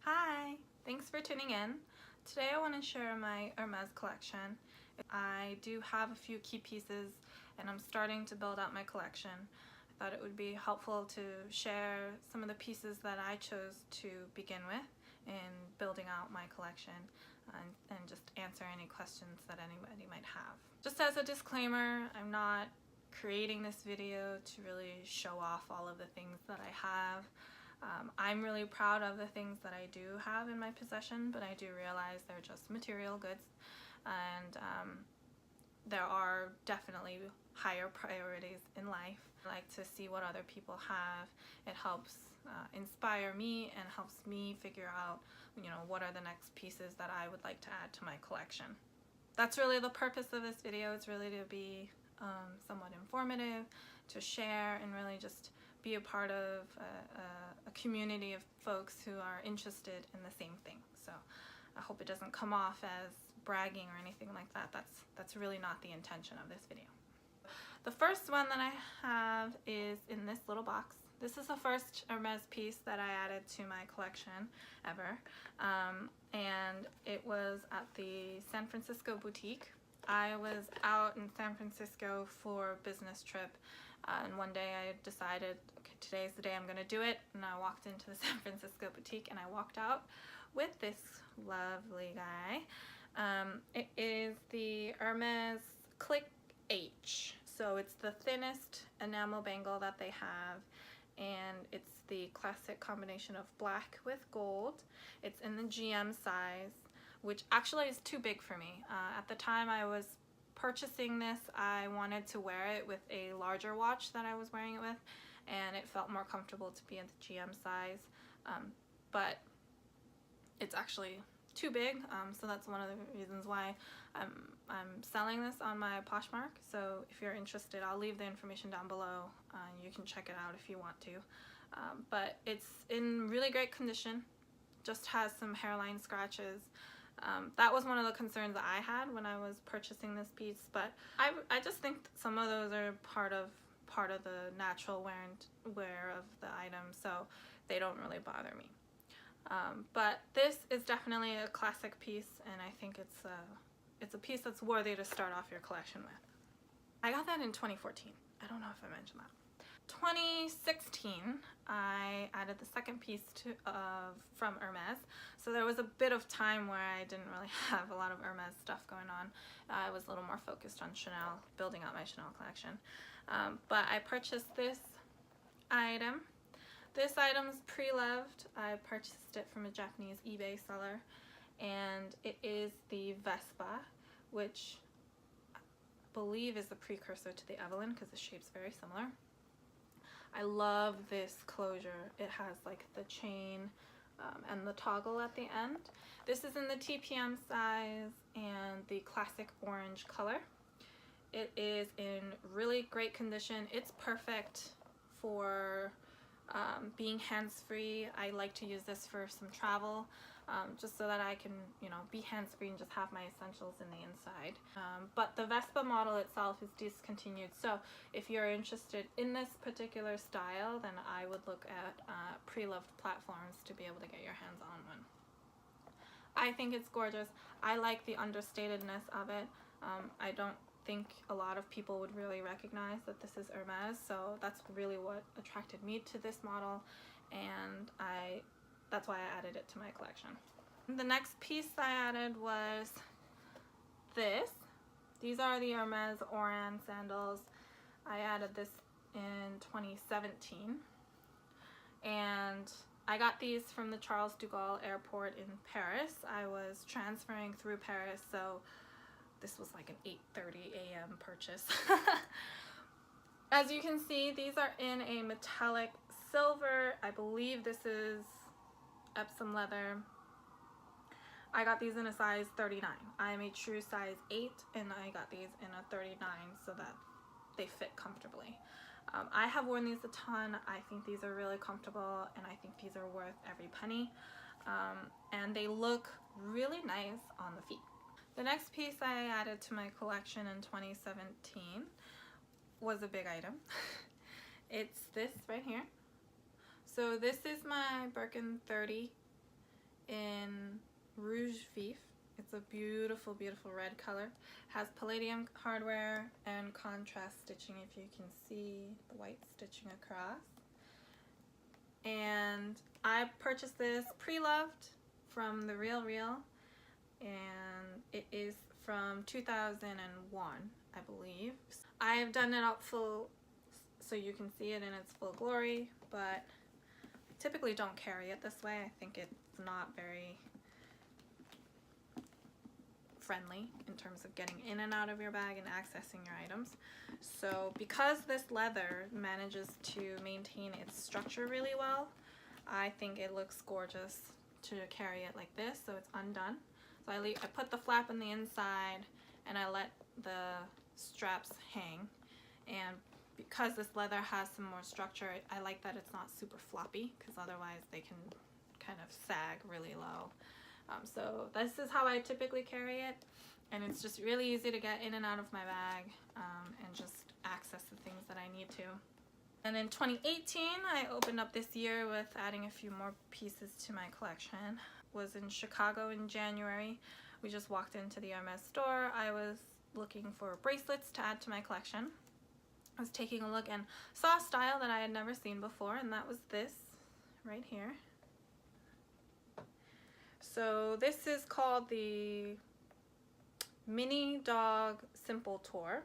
Hi, thanks for tuning in. Today I want to share my Hermes collection. I do have a few key pieces and I'm starting to build out my collection. I thought it would be helpful to share some of the pieces that I chose to begin with in building out my collection and just answer any questions that anybody might have. Just as a disclaimer, I'm not creating this video to really show off all of the things that I have. I'm really proud of the things that I do have in my possession, but I do realize they're just material goods, and there are definitely higher priorities in life. I like to see what other people have. It helps inspire me and helps me figure out, what are the next pieces that I would like to add to my collection. That's really the purpose of this video. It's really to be somewhat informative, to share, and really just be a part of a community of folks who are interested in the same thing. So I hope it doesn't come off as bragging or anything like that. That's really not the intention of this video. The first one that I have is in this little box. This is the first Hermes piece that I added to my collection ever, and it was at the San Francisco boutique. I was out in San Francisco for a business trip, and one day I decided, okay, today's the day I'm gonna do it, and I walked into the San Francisco boutique and I walked out with this lovely guy. It is the Hermes Clic H. So it's the thinnest enamel bangle that they have, and it's the classic combination of black with gold. It's in the GM size, which actually is too big for me. At the time I was purchasing this, I wanted to wear it with a larger watch that I was wearing it with, and it felt more comfortable to be in the GM size, but it's actually too big, so that's one of the reasons why I'm selling this on my Poshmark. So if you're interested, I'll leave the information down below. You can check it out if you want to, but it's in really great condition, just has some hairline scratches. That was one of the concerns that I had when I was purchasing this piece, but I just think some of those are part of the natural wear of the item, so they don't really bother me. But this is definitely a classic piece, and I think it's a piece that's worthy to start off your collection with. I got that in 2014. I don't know if I mentioned that. 2016, I added the second piece from Hermes. So there was a bit of time where I didn't really have a lot of Hermes stuff going on. I was a little more focused on Chanel, building out my Chanel collection. But I purchased this item. This item is pre-loved. I purchased it from a Japanese eBay seller, and it is the Vespa, which I believe is the precursor to the Evelyn because the shape's very similar. I love this closure. It has like the chain and the toggle at the end. This is in the TPM size and the classic orange color. It is in really great condition. It's perfect for being hands-free. I like to use this for some travel, just so that I can, be hands-free and just have my essentials in the inside. But the Vespa model itself is discontinued, so if you're interested in this particular style, then I would look at pre-loved platforms to be able to get your hands on one. I think it's gorgeous. I like the understatedness of it. I don't think a lot of people would really recognize that this is Hermes, so that's really what attracted me to this model, and that's why I added it to my collection. The next piece I added was this. These are the Hermes Oran sandals. I added this in 2017, and I got these from the Charles de Gaulle airport in Paris. I was transferring through Paris, so this was like an 8:30 a.m. purchase. As you can see, these are in a metallic silver. I believe this is Epsom leather. I got these in a size 39. I'm a true size 8, and I got these in a 39 so that they fit comfortably. I have worn these a ton. I think these are really comfortable, and I think these are worth every penny. And they look really nice on the feet. The next piece I added to my collection in 2017 was a big item. It's this right here. So this is my Birkin 30 in Rouge Vif. It's a beautiful, beautiful red color. Has palladium hardware and contrast stitching, if you can see the white stitching across. And I purchased this pre-loved from The Real Real, and it is from 2001, I believe. I have done it up full so you can see it in its full glory, but I typically don't carry it this way. I think it's not very friendly in terms of getting in and out of your bag and accessing your items. So because this leather manages to maintain its structure really well, I think it looks gorgeous to carry it like this, so it's undone. So I put the flap on the inside and I let the straps hang, and because this leather has some more structure, I like that it's not super floppy, because otherwise they can kind of sag really low. So this is how I typically carry it, and it's just really easy to get in and out of my bag and just access the things that I need to. And in 2018, I opened up this year with adding a few more pieces to my collection. Was in Chicago in January. We just walked into the Hermes store. I was looking for bracelets to add to my collection. I was taking a look and saw a style that I had never seen before, and that was this right here. So this is called the Mini Dog Simple Tour.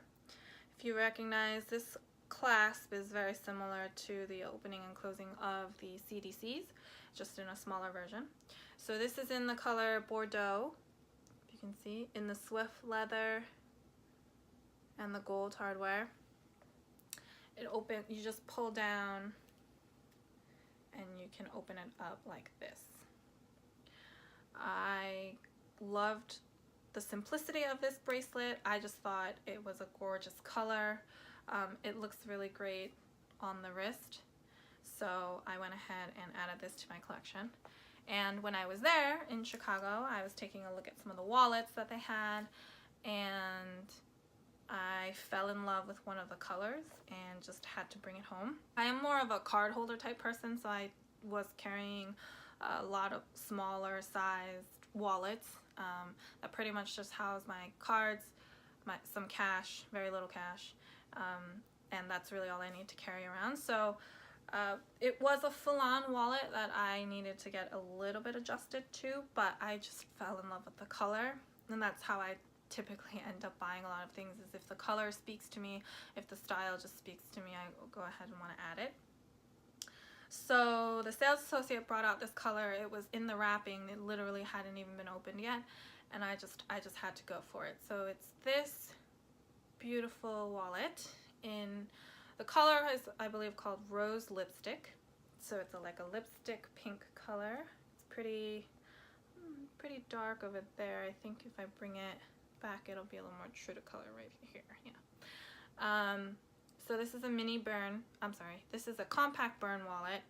If you recognize, this clasp is very similar to the opening and closing of the CDCs, just in a smaller version. So this is in the color Bordeaux, if you can see, in the swift leather and the gold hardware. You just pull down and you can open it up like this. I loved the simplicity of this bracelet. I just thought it was a gorgeous color. It looks really great on the wrist, so I went ahead and added this to my collection. And when I was there in Chicago, I was taking a look at some of the wallets that they had, and I fell in love with one of the colors and just had to bring it home. I am more of a card holder type person, so I was carrying a lot of smaller sized wallets that pretty much just house my cards, some cash, very little cash, and that's really all I need to carry around. So it was a full-on wallet that I needed to get a little bit adjusted to, but I just fell in love with the color, and that's how I typically end up buying a lot of things, is if the color speaks to me, if the style just speaks to me, I will go ahead and want to add it. So the sales associate brought out this color. It was in the wrapping. It literally hadn't even been opened yet, and I just had to go for it. So it's this beautiful wallet in the color is, I believe, called Rose Lipstick. So it's like a lipstick pink color. It's pretty dark over there. I think if I bring it back, it'll be a little more true to color right here. Yeah. So this is a mini Bearn. I'm sorry. This is a compact Bearn wallet.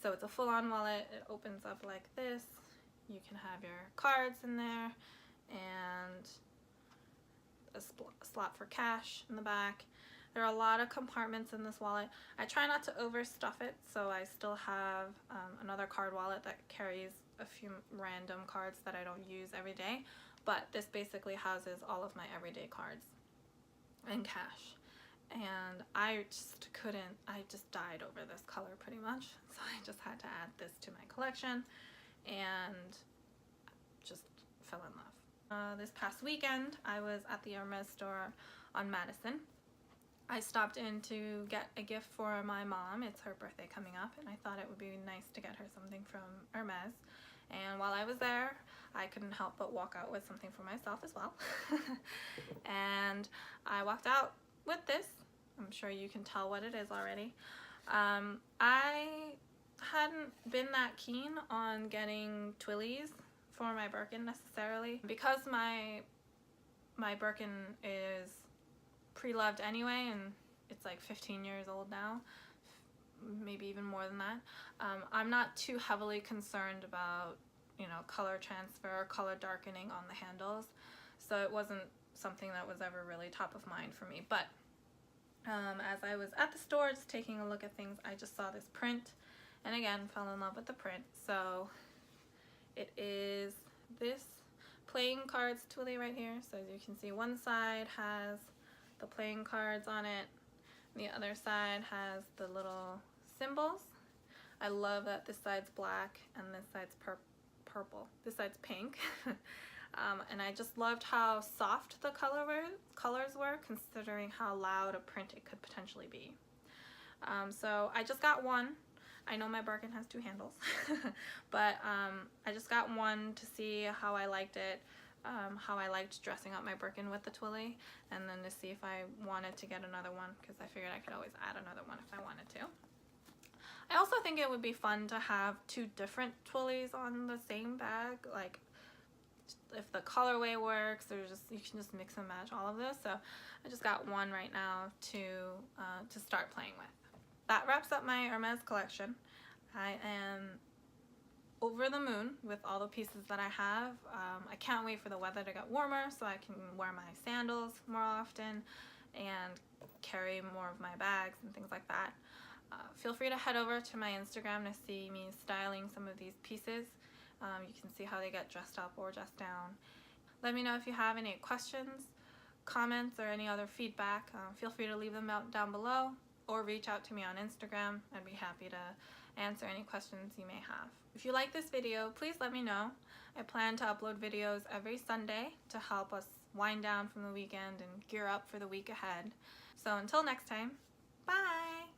So it's a full-on wallet. It opens up like this. You can have your cards in there and a slot for cash in the back. There are a lot of compartments in this wallet. I try not to overstuff it, so I still have another card wallet that carries a few random cards that I don't use every day, but this basically houses all of my everyday cards and cash. And I just died over this color pretty much, so I just had to add this to my collection and just fell in love. This past weekend I was at the Hermes store on Madison. I stopped in to get a gift for my mom. It's her birthday coming up, and I thought it would be nice to get her something from Hermes. And while I was there, I couldn't help but walk out with something for myself as well. And I walked out with this. I'm sure you can tell what it is already. I hadn't been that keen on getting Twillys for my Birkin necessarily, because my Birkin is pre-loved anyway, and it's like 15 years old now, maybe even more than that. I'm not too heavily concerned about, you know, color transfer, color darkening on the handles, so it wasn't something that was ever really top of mind for me. But as I was at the store just taking a look at things, I just saw this print, and again fell in love with the print. So It is this playing cards Twilly right here. So as you can see, one side has the playing cards on it, and the other side has the little symbols. I love that this side's black and this side's purple. This side's pink. And I just loved how soft the colors were, considering how loud a print it could potentially be. So I just got one. I know my Birkin has 2 handles, but I just got one to see how I liked it, how I liked dressing up my Birkin with the Twilly, and then to see if I wanted to get another one, because I figured I could always add another one if I wanted to. I also think it would be fun to have 2 different Twillys on the same bag, like if the colorway works, or just you can just mix and match all of this. So I just got one right now to start playing with. That wraps up my Hermes collection. I am over the moon with all the pieces that I have. I can't wait for the weather to get warmer so I can wear my sandals more often and carry more of my bags and things like that. Feel free to head over to my Instagram to see me styling some of these pieces. You can see how they get dressed up or dressed down. Let me know if you have any questions, comments, or any other feedback. Feel free to leave them out down below or reach out to me on Instagram. I'd be happy to answer any questions you may have. If you like this video, please let me know. I plan to upload videos every Sunday to help us wind down from the weekend and gear up for the week ahead. So until next time, bye!